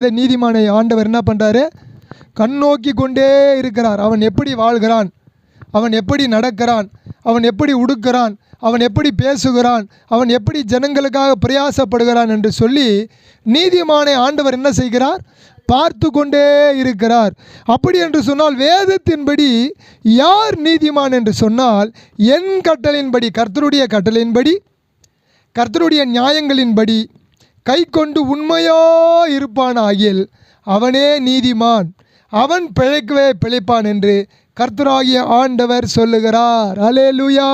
இந்த நீதிமானை ஆண்டவர் என்ன பண்ணுறாரு? கண்ணோக்கி கொண்டே இருக்கிறார். அவன் எப்படி வாழ்கிறான், அவன் எப்படி நடக்கிறான், அவன் எப்படி உடுக்கிறான், அவன் எப்படி பேசுகிறான், அவன் எப்படி ஜனங்களுக்காக பிரயாசப்படுகிறான் என்று சொல்லி நீதிமானை ஆண்டவர் என்ன செய்கிறார்? பார்த்து கொண்டே இருக்கிறார். அப்படி என்று சொன்னால் வேதத்தின்படி யார் நீதிமான் என்று சொன்னால், என் கட்டளையின்படி, கர்த்தருடைய கட்டளையின்படி, கர்த்தருடைய நியாயங்களின்படி கை கொண்டு உண்மையோ இருப்பானாகில் அவனே நீதிமான், அவன் பிழைக்கவே பிழைப்பான் என்று கர்த்தராகிய ஆண்டவர் சொல்லுகிறார். அல்லேலூயா.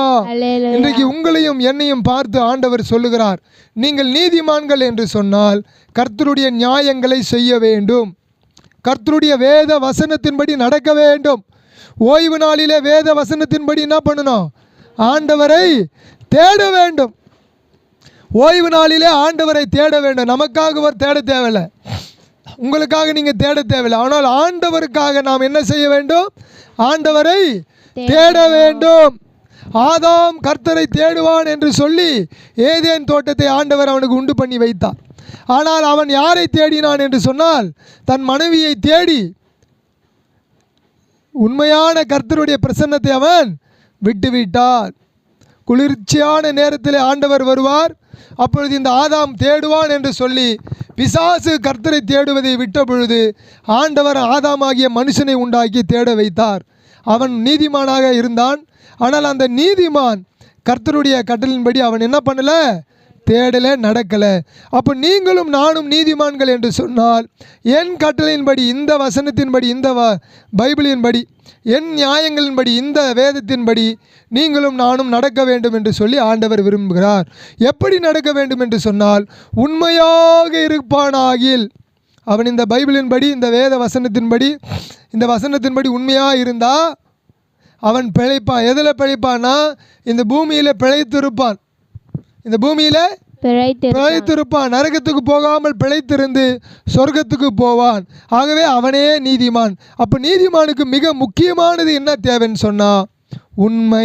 இன்றைக்கு உங்களையும் என்னையும் பார்த்து ஆண்டவர் சொல்லுகிறார், நீங்கள் நீதிமான்கள் என்று சொன்னால் கர்த்தருடைய நியாயங்களை செய்ய வேண்டும், கர்த்தருடைய வேத வசனத்தின்படி நடக்க வேண்டும். ஓய்வு நாளிலே வேத வசனத்தின்படி என்ன பண்ணணும்? ஆண்டவரை தேட வேண்டும். ஓய்வு நாளிலே ஆண்டவரை தேட வேண்டும். நமக்காக அவர் தேட தேவையில்லை, உங்களுக்காக நீங்கள் தேட தேவையில்லை. ஆனால் ஆண்டவருக்காக நாம் என்ன செய்ய வேண்டும்? ஆண்டவரை தேட வேண்டும். ஆதாம் கர்த்தரை தேடுவான் என்று சொல்லி ஏதேன் தோட்டத்தை ஆண்டவர் அவனுக்கு உண்டு பண்ணி வைத்தார். ஆனால் அவன் யாரை தேடினான் என்று சொன்னால், தன் மனைவியை தேடி உண்மையான கர்த்தருடைய பிரசன்னத்தை அவன் விட்டுவிட்டான். குளிர்ச்சியான நேரத்தில் ஆண்டவர் வருவார், அப்பொழுது இந்த ஆதாம் தேடுவான் என்று சொல்லி பிசாசு கர்த்தரை தேடுவதை விட்ட பொழுது ஆண்டவர் ஆதாமாகிய மனுஷனை உண்டாக்கி தேட வைத்தார். அவன் நீதிமானாக இருந்தான். ஆனால் அந்த நீதிமான் கர்த்தருடைய கட்டளையின்படி அவன் என்ன பண்ணலை? தேடலை, நடக்கலை. அப்போ நீங்களும் நானும் நீதிமான்கள் என்று சொன்னால், என் கட்டளையின்படி, இந்த வசனத்தின்படி, இந்த பைபிளின்படி, என் நியாயங்களின்படி, இந்த வேதத்தின்படி நீங்களும் நானும் நடக்க வேண்டும் என்று சொல்லி ஆண்டவர் விரும்புகிறார். எப்படி நடக்க வேண்டும் என்று சொன்னால், உண்மையாக இருப்பானாகில் அவன் இந்த பைபிளின்படி, இந்த வேத வசனத்தின்படி, இந்த வசனத்தின்படி உண்மையாக இருந்தால் அவன் பிழைப்பான். எதில் பிழைப்பான்னா, இந்த பூமியில் பிழைத்திருப்பான். இந்த பூமியில் பிழைத்திருப்பான். நரகத்துக்கு போகாமல் பிழைத்திருந்து சொர்க்கத்துக்கு போவான். ஆகவே அவனே நீதிமான். அப்போ நீதிமானுக்கு மிக முக்கியமானது என்ன தேவைன்னு சொன்னால், உண்மை.